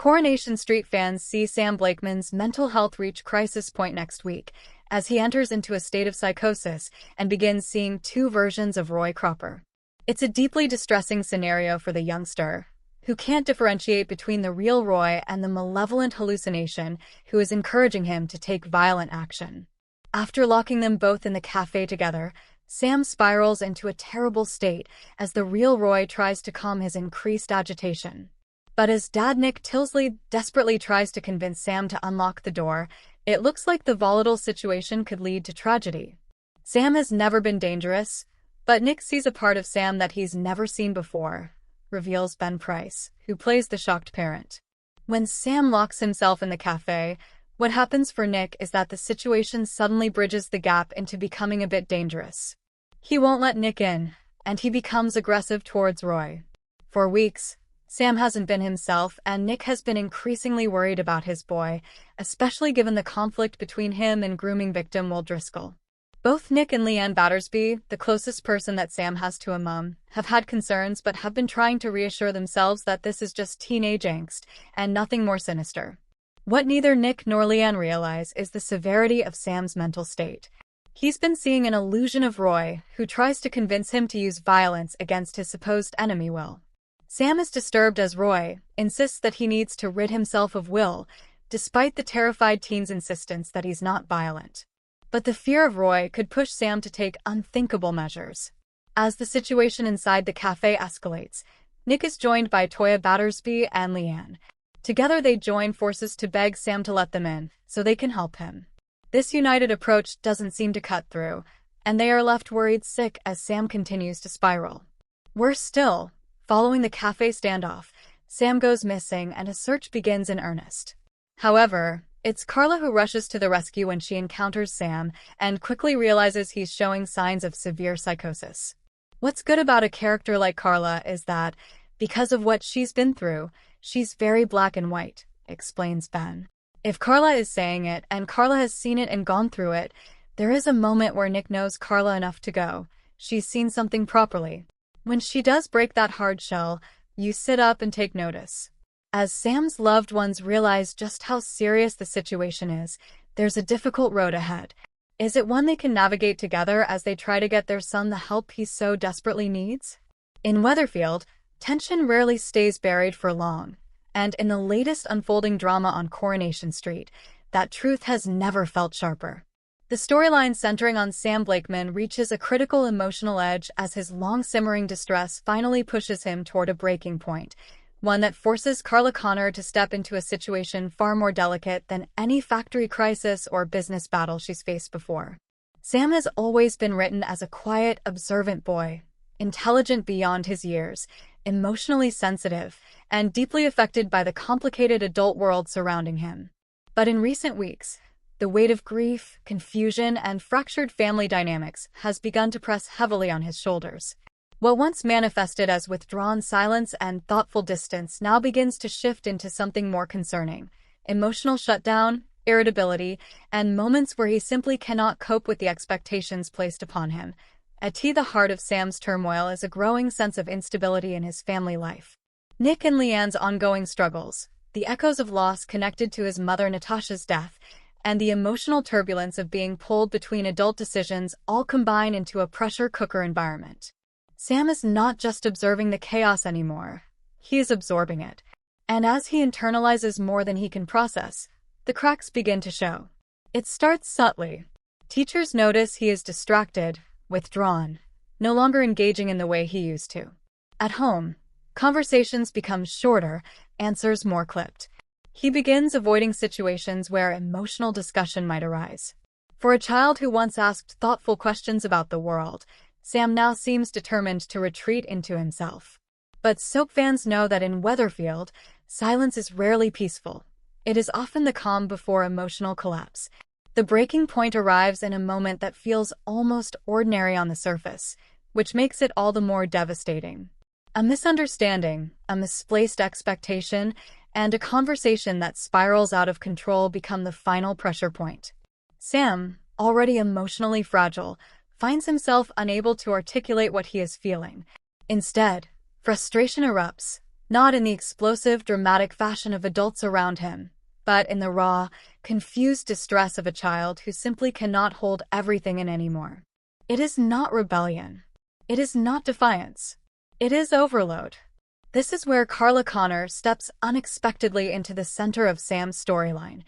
Coronation Street fans see Sam Blakeman's mental health reach crisis point next week, as he enters into a state of psychosis and begins seeing two versions of Roy Cropper. It's a deeply distressing scenario for the youngster, who can't differentiate between the real Roy and the malevolent hallucination who is encouraging him to take violent action. After locking them both in the cafe together, Sam spirals into a terrible state as the real Roy tries to calm his increased agitation. But as Dad Nick Tilsley desperately tries to convince Sam to unlock the door, it looks like the volatile situation could lead to tragedy. Sam has never been dangerous, but Nick sees a part of Sam that he's never seen before, reveals Ben Price, who plays the shocked parent. When Sam locks himself in the cafe, what happens for Nick is that the situation suddenly bridges the gap into becoming a bit dangerous. He won't let Nick in, and he becomes aggressive towards Roy. For weeks, Sam hasn't been himself, and Nick has been increasingly worried about his boy, especially given the conflict between him and grooming victim Will Driscoll. Both Nick and Leanne Battersby, the closest person that Sam has to a mom, have had concerns but have been trying to reassure themselves that this is just teenage angst and nothing more sinister. What neither Nick nor Leanne realize is the severity of Sam's mental state. He's been seeing an illusion of Roy, who tries to convince him to use violence against his supposed enemy Will. Sam is disturbed as Roy insists that he needs to rid himself of Will, despite the terrified teen's insistence that he's not violent. But the fear of Roy could push Sam to take unthinkable measures. As the situation inside the cafe escalates, Nick is joined by Toya Battersby and Leanne. Together they join forces to beg Sam to let them in, so they can help him. This united approach doesn't seem to cut through, and they are left worried sick as Sam continues to spiral. Worse still, following the cafe standoff, Sam goes missing and a search begins in earnest. However, it's Carla who rushes to the rescue when she encounters Sam and quickly realizes he's showing signs of severe psychosis. What's good about a character like Carla is that, because of what she's been through, she's very black and white, explains Ben. If Carla is saying it and Carla has seen it and gone through it, there is a moment where Nick knows Carla enough to go, she's seen something properly. When she does break that hard shell, you sit up and take notice. As Sam's loved ones realize just how serious the situation is, there's a difficult road ahead. Is it one they can navigate together as they try to get their son the help he so desperately needs? In Weatherfield, tension rarely stays buried for long, and in the latest unfolding drama on Coronation Street, that truth has never felt sharper. The storyline centering on Sam Blakeman reaches a critical emotional edge as his long-simmering distress finally pushes him toward a breaking point, one that forces Carla Connor to step into a situation far more delicate than any factory crisis or business battle she's faced before. Sam has always been written as a quiet, observant boy, intelligent beyond his years, emotionally sensitive, and deeply affected by the complicated adult world surrounding him. But in recent weeks, the weight of grief, confusion, and fractured family dynamics has begun to press heavily on his shoulders. What once manifested as withdrawn silence and thoughtful distance now begins to shift into something more concerning: emotional shutdown, irritability, and moments where he simply cannot cope with the expectations placed upon him. At the heart of Sam's turmoil is a growing sense of instability in his family life. Nick and Leanne's ongoing struggles, the echoes of loss connected to his mother Natasha's death, and the emotional turbulence of being pulled between adult decisions all combine into a pressure cooker environment. Sam is not just observing the chaos anymore, he is absorbing it. And as he internalizes more than he can process, the cracks begin to show. It starts subtly. Teachers notice he is distracted, withdrawn, no longer engaging in the way he used to. At home, conversations become shorter, answers more clipped. He begins avoiding situations where emotional discussion might arise. For a child who once asked thoughtful questions about the world, Sam now seems determined to retreat into himself. But soap fans know that in Weatherfield, silence is rarely peaceful. It is often the calm before emotional collapse. The breaking point arrives in a moment that feels almost ordinary on the surface, which makes it all the more devastating. A misunderstanding, a misplaced expectation, and a conversation that spirals out of control become the final pressure point. Sam, already emotionally fragile, finds himself unable to articulate what he is feeling. Instead, frustration erupts, not in the explosive, dramatic fashion of adults around him, but in the raw, confused distress of a child who simply cannot hold everything in anymore. It is not rebellion. It is not defiance. It is overload. This is where Carla Connor steps unexpectedly into the center of Sam's storyline.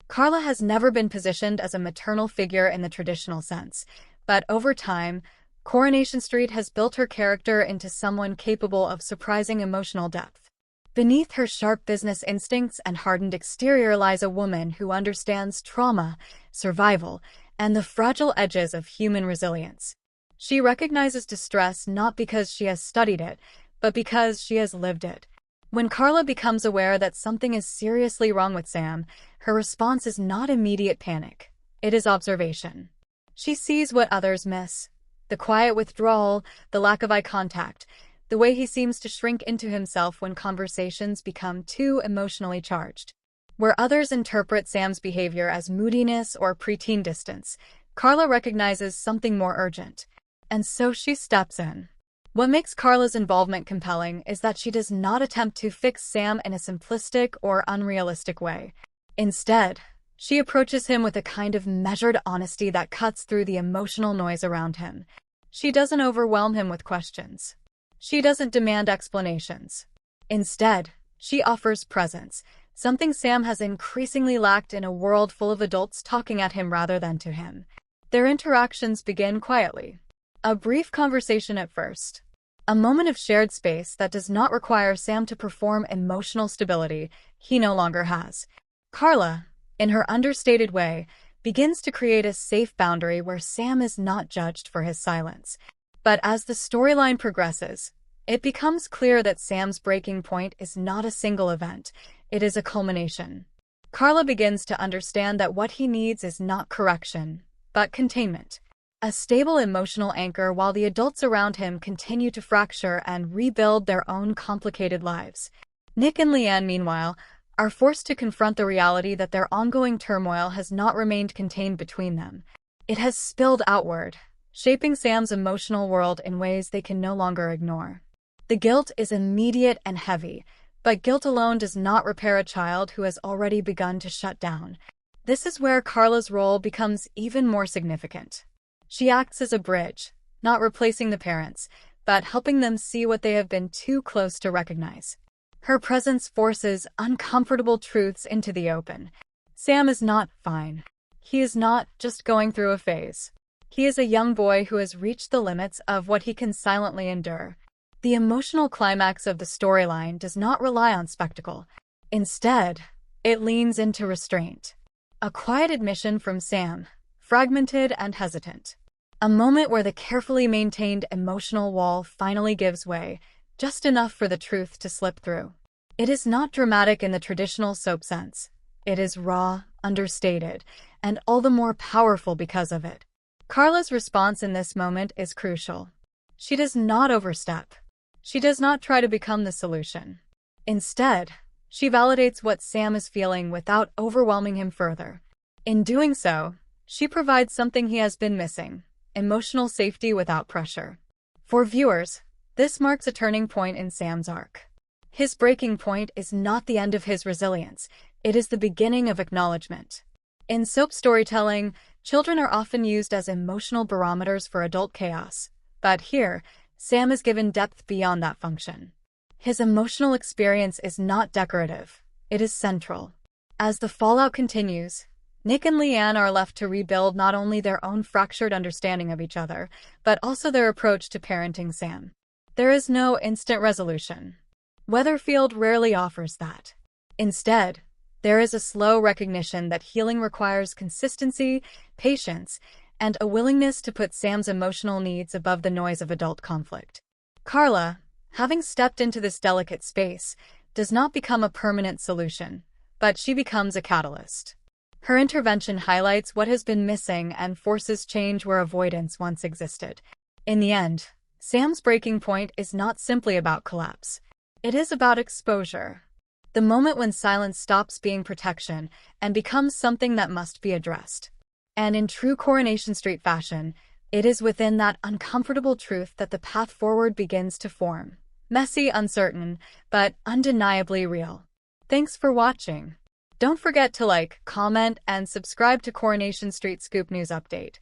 Carla has never been positioned as a maternal figure in the traditional sense, but over time, Coronation Street has built her character into someone capable of surprising emotional depth. Beneath her sharp business instincts and hardened exterior lies a woman who understands trauma, survival, and the fragile edges of human resilience. She recognizes distress not because she has studied it, but because she has lived it. When Carla becomes aware that something is seriously wrong with Sam, her response is not immediate panic. It is observation. She sees what others miss. The quiet withdrawal, the lack of eye contact, the way he seems to shrink into himself when conversations become too emotionally charged. Where others interpret Sam's behavior as moodiness or preteen distance, Carla recognizes something more urgent. And so she steps in. What makes Carla's involvement compelling is that she does not attempt to fix Sam in a simplistic or unrealistic way. Instead, she approaches him with a kind of measured honesty that cuts through the emotional noise around him. She doesn't overwhelm him with questions. She doesn't demand explanations. Instead, she offers presence, something Sam has increasingly lacked in a world full of adults talking at him rather than to him. Their interactions begin quietly. A brief conversation at first. A moment of shared space that does not require Sam to perform emotional stability he no longer has. Carla, in her understated way, begins to create a safe boundary where Sam is not judged for his silence. But as the storyline progresses, it becomes clear that Sam's breaking point is not a single event, it is a culmination. Carla begins to understand that what he needs is not correction, but containment. A stable emotional anchor while the adults around him continue to fracture and rebuild their own complicated lives. Nick and Leanne, meanwhile, are forced to confront the reality that their ongoing turmoil has not remained contained between them. It has spilled outward, shaping Sam's emotional world in ways they can no longer ignore. The guilt is immediate and heavy, but guilt alone does not repair a child who has already begun to shut down. This is where Carla's role becomes even more significant. She acts as a bridge, not replacing the parents, but helping them see what they have been too close to recognize. Her presence forces uncomfortable truths into the open. Sam is not fine. He is not just going through a phase. He is a young boy who has reached the limits of what he can silently endure. The emotional climax of the storyline does not rely on spectacle. Instead, it leans into restraint. A quiet admission from Sam, fragmented and hesitant. A moment where the carefully maintained emotional wall finally gives way, just enough for the truth to slip through. It is not dramatic in the traditional soap sense. It is raw, understated, and all the more powerful because of it. Carla's response in this moment is crucial. She does not overstep. She does not try to become the solution. Instead, she validates what Sam is feeling without overwhelming him further. In doing so, she provides something he has been missing: emotional safety without pressure. For viewers, this marks a turning point in Sam's arc. His breaking point is not the end of his resilience, it is the beginning of acknowledgement. In soap storytelling, children are often used as emotional barometers for adult chaos, but here, Sam is given depth beyond that function. His emotional experience is not decorative, it is central. As the fallout continues, Nick and Leanne are left to rebuild not only their own fractured understanding of each other, but also their approach to parenting Sam. There is no instant resolution. Weatherfield rarely offers that. Instead, there is a slow recognition that healing requires consistency, patience, and a willingness to put Sam's emotional needs above the noise of adult conflict. Carla, having stepped into this delicate space, does not become a permanent solution, but she becomes a catalyst. Her intervention highlights what has been missing and forces change where avoidance once existed. In the end, Sam's breaking point is not simply about collapse. It is about exposure. The moment when silence stops being protection and becomes something that must be addressed. And in true Coronation Street fashion, it is within that uncomfortable truth that the path forward begins to form. Messy, uncertain, but undeniably real. Thanks for watching. Don't forget to like, comment, and subscribe to Coronation Street Scoop News Update.